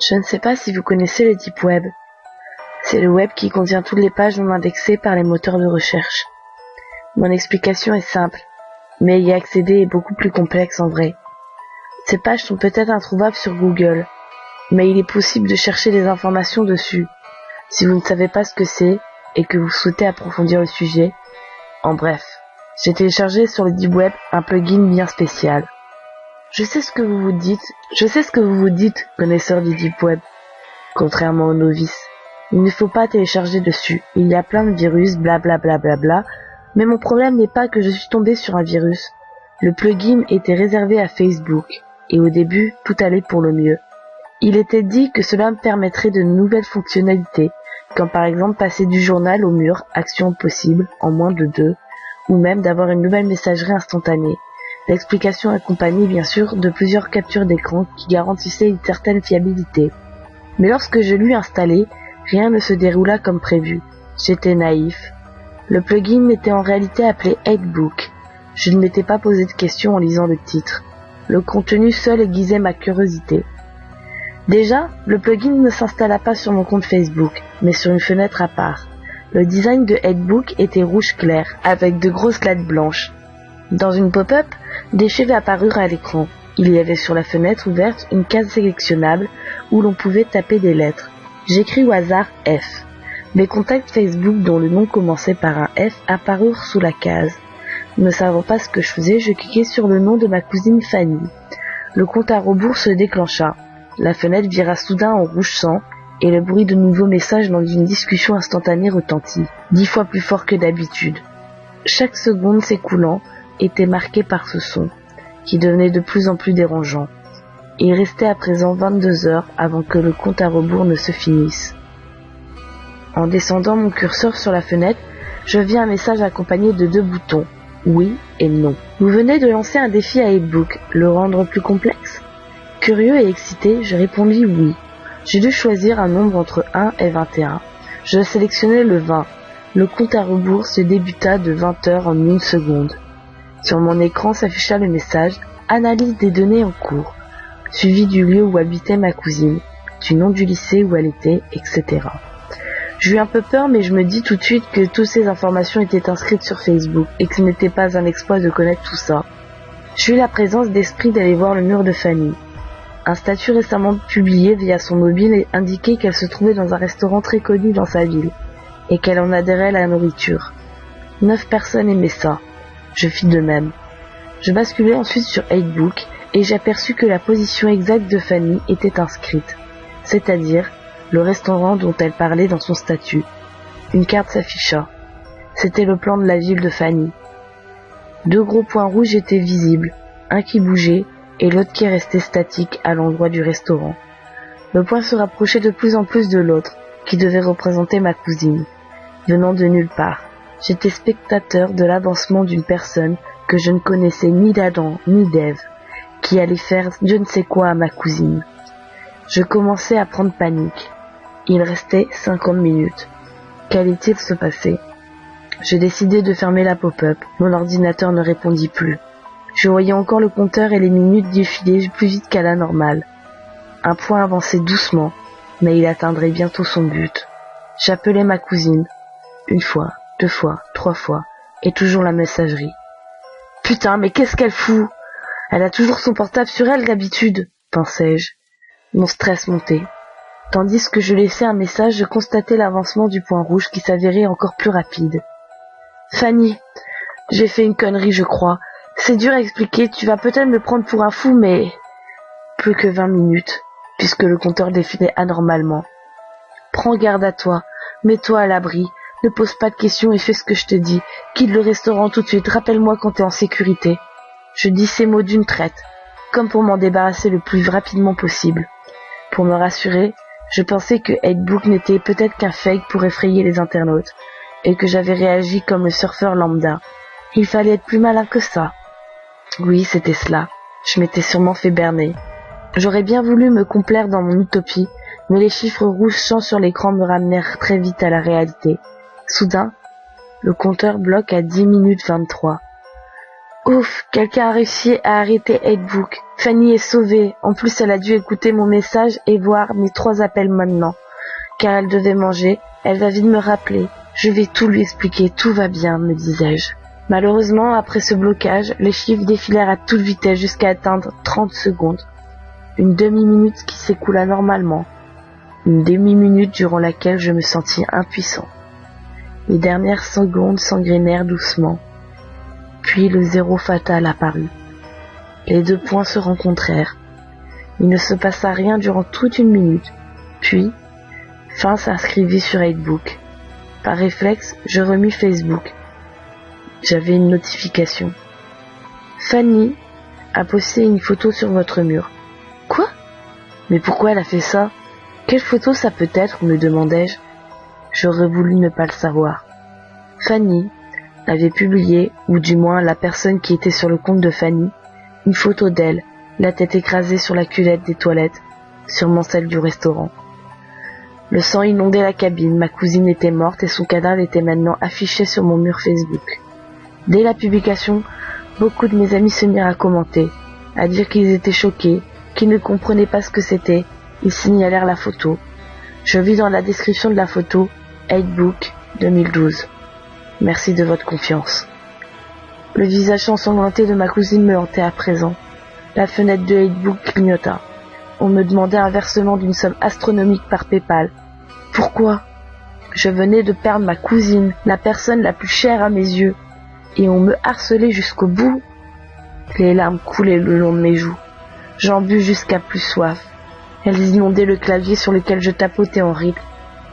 Je ne sais pas si vous connaissez le Deep Web. C'est le web qui contient toutes les pages non indexées par les moteurs de recherche. Mon explication est simple, mais y accéder est beaucoup plus complexe en vrai. Ces pages sont peut-être introuvables sur Google, mais il est possible de chercher des informations dessus. Si vous ne savez pas ce que c'est et que vous souhaitez approfondir le sujet, en bref, j'ai téléchargé sur le Deep Web un plugin bien spécial. Je sais ce que vous vous dites, connaisseurs du Deep Web. Contrairement aux novices, il ne faut pas télécharger dessus. Il y a plein de virus, blablabla, mais mon problème n'est pas que je suis tombé sur un virus. Le plugin était réservé à Facebook, et au début, tout allait pour le mieux. Il était dit que cela me permettrait de nouvelles fonctionnalités, comme par exemple passer du journal au mur, action possible, en moins de 2, ou même d'avoir une nouvelle messagerie instantanée. L'explication accompagnée bien sûr de plusieurs captures d'écran qui garantissaient une certaine fiabilité. Mais lorsque je l'eus installé, rien ne se déroula comme prévu. J'étais naïf. Le plugin était en réalité appelé 8book. Je ne m'étais pas posé de questions en lisant le titre. Le contenu seul aiguisait ma curiosité. Déjà, le plugin ne s'installa pas sur mon compte Facebook, mais sur une fenêtre à part. Le design de 8book était rouge clair, avec de grosses lettres blanches. Dans une pop-up, des cheveux apparurent à l'écran. Il y avait sur la fenêtre ouverte une case sélectionnable où l'on pouvait taper des lettres. J'écris au hasard F. Mes contacts Facebook dont le nom commençait par un F apparurent sous la case. Ne savant pas ce que je faisais, je cliquai sur le nom de ma cousine Fanny. Le compte à rebours se déclencha. La fenêtre vira soudain en rouge sang et le bruit de nouveaux messages dans une discussion instantanée retentit, 10 fois plus fort que d'habitude. Chaque seconde s'écoulant était marquée par ce son, qui devenait de plus en plus dérangeant. Il restait à présent 22 heures avant que le compte à rebours ne se finisse. En descendant mon curseur sur la fenêtre, je vis un message accompagné de 2 boutons, oui et non. Vous venez de lancer un défi à 8book, le rendre plus complexe? Curieux et excité, je répondis oui. J'ai dû choisir un nombre entre 1 et 21. Je sélectionnai le 20. Le compte à rebours se débuta de 20 heures en 1 seconde. Sur mon écran s'afficha le message « Analyse des données en cours », suivi du lieu où habitait ma cousine, du nom du lycée où elle était, etc. J'eus un peu peur, mais je me dis tout de suite que toutes ces informations étaient inscrites sur Facebook et que ce n'était pas un exploit de connaître tout ça. J'eus la présence d'esprit d'aller voir le mur de Fanny. Un statut récemment publié via son mobile indiquait qu'elle se trouvait dans un restaurant très connu dans sa ville et qu'elle en adhérait à la nourriture. 9 personnes aimaient ça. Je fis de même. Je basculai ensuite sur 8book et j'aperçus que la position exacte de Fanny était inscrite, c'est-à-dire le restaurant dont elle parlait dans son statut. Une carte s'afficha. C'était le plan de la ville de Fanny. 2 gros points rouges étaient visibles, un qui bougeait et l'autre qui restait statique à l'endroit du restaurant. Le point se rapprochait de plus en plus de l'autre, qui devait représenter ma cousine. Venant de nulle part, j'étais spectateur de l'avancement d'une personne que je ne connaissais ni d'Adam ni d'Ève, qui allait faire je ne sais quoi à ma cousine. Je commençais à prendre panique. Il restait 50 minutes. Qu'allait-il se passer? Je décidai de fermer la pop-up. Mon ordinateur ne répondit plus. Je voyais encore le compteur et les minutes défiler plus vite qu'à la normale. Un point avançait doucement, mais il atteindrait bientôt son but. J'appelais ma cousine. 1 fois, 2 fois, 3 fois, et toujours la messagerie. Putain, mais qu'est-ce qu'elle fout? Elle a toujours son portable sur elle d'habitude, pensais-je. Mon stress montait. Tandis que je laissais un message, je constatais l'avancement du point rouge qui s'avérait encore plus rapide. Fanny, j'ai fait une connerie, je crois. C'est dur à expliquer, tu vas peut-être me prendre pour un fou, mais... Plus que 20 minutes, puisque le compteur défilait anormalement. Prends garde à toi, mets-toi à l'abri, ne pose pas de questions et fais ce que je te dis. Quitte le restaurant tout de suite, rappelle-moi quand t'es en sécurité. Je dis ces mots d'une traite, comme pour m'en débarrasser le plus rapidement possible. Pour me rassurer, je pensais que 8book n'était peut-être qu'un fake pour effrayer les internautes, et que j'avais réagi comme le surfeur lambda. Il fallait être plus malin que ça. Oui, c'était cela. Je m'étais sûrement fait berner. J'aurais bien voulu me complaire dans mon utopie, mais les chiffres rouges sur l'écran me ramenèrent très vite à la réalité. Soudain, le compteur bloque à 10 minutes 23. Ouf, quelqu'un a réussi à arrêter 8book. Fanny est sauvée. En plus, elle a dû écouter mon message et voir mes 3 appels maintenant. Car elle devait manger, elle va vite me rappeler. Je vais tout lui expliquer, tout va bien, me disais-je. Malheureusement, après ce blocage, les chiffres défilèrent à toute vitesse jusqu'à atteindre 30 secondes. Une demi-minute qui s'écoula normalement. Une demi-minute durant laquelle je me sentis impuissant. Les dernières secondes s'engrenèrent doucement. Puis le 0 fatal apparut. Les 2 points se rencontrèrent. Il ne se passa rien durant toute une minute. Puis, fin s'inscrivit sur 8book. Par réflexe, je remis Facebook. J'avais une notification. Fanny a posté une photo sur votre mur. Quoi? Mais pourquoi elle a fait ça? Quelle photo ça peut être, me demandai-je. J'aurais voulu ne pas le savoir. Fanny avait publié, ou du moins la personne qui était sur le compte de Fanny, une photo d'elle, la tête écrasée sur la cuvette des toilettes, sûrement celle du restaurant. Le sang inondait la cabine, ma cousine était morte et son cadavre était maintenant affiché sur mon mur Facebook. Dès la publication, beaucoup de mes amis se mirent à commenter, à dire qu'ils étaient choqués, qu'ils ne comprenaient pas ce que c'était. Ils signalèrent la photo. Je vis dans la description de la photo 8book 2012. Merci de votre confiance. Le visage ensanglanté de ma cousine me hantait à présent. La fenêtre de 8book clignota. On me demandait un versement d'une somme astronomique par PayPal. Pourquoi? Je venais de perdre ma cousine, la personne la plus chère à mes yeux, et on me harcelait jusqu'au bout. Les larmes coulaient le long de mes joues. J'en bus jusqu'à plus soif. Elles inondaient le clavier sur lequel je tapotais en rythme.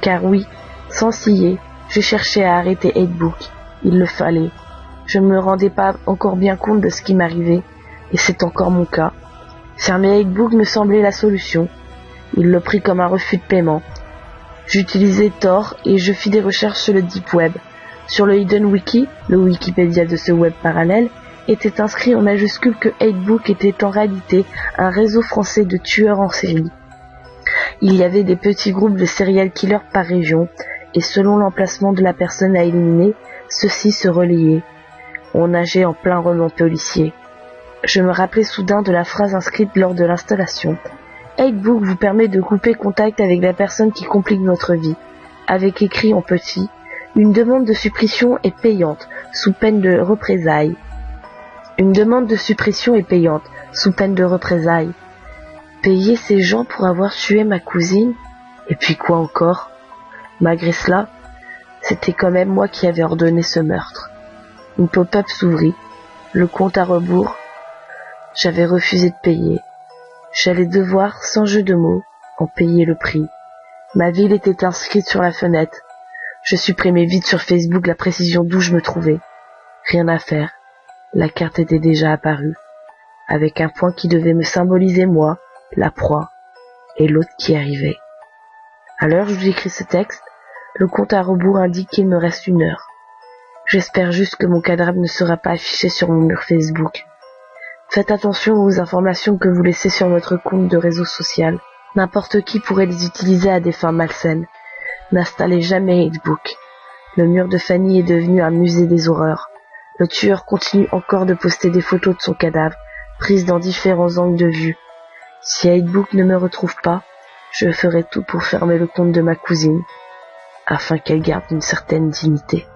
Car oui, sans ciller, je cherchais à arrêter 8book. Il le fallait. Je ne me rendais pas encore bien compte de ce qui m'arrivait, et c'est encore mon cas. Fermer 8book me semblait la solution. Il le prit comme un refus de paiement. J'utilisais Tor et je fis des recherches sur le Deep Web. Sur le Hidden Wiki, le Wikipédia de ce web parallèle, était inscrit en majuscule que 8book était en réalité un réseau français de tueurs en série. Il y avait des petits groupes de serial killers par région, et selon l'emplacement de la personne à éliminer, ceux-ci se relayaient. On nageait en plein roman policier. Je me rappelais soudain de la phrase inscrite lors de l'installation. 8book vous permet de couper contact avec la personne qui complique votre vie. Avec écrit en petit, une demande de suppression est payante, sous peine de représailles. Une demande de suppression est payante, sous peine de représailles. Payer ces gens pour avoir tué ma cousine? Et puis quoi encore? Malgré cela, c'était quand même moi qui avais ordonné ce meurtre. Une pop-up s'ouvrit, le compte à rebours. J'avais refusé de payer. J'allais devoir, sans jeu de mots, en payer le prix. Ma ville était inscrite sur la fenêtre. Je supprimais vite sur Facebook la précision d'où je me trouvais. Rien à faire. La carte était déjà apparue, avec un point qui devait me symboliser moi, la proie, et l'autre qui arrivait. À l'heure où j'écris ce texte, le compte à rebours indique qu'il me reste 1 heure. J'espère juste que mon cadavre ne sera pas affiché sur mon mur Facebook. Faites attention aux informations que vous laissez sur votre compte de réseau social. N'importe qui pourrait les utiliser à des fins malsaines. N'installez jamais 8book. Le mur de Fanny est devenu un musée des horreurs. Le tueur continue encore de poster des photos de son cadavre, prises dans différents angles de vue. Si 8book ne me retrouve pas, je ferai tout pour fermer le compte de ma cousine, afin qu'elle garde une certaine dignité.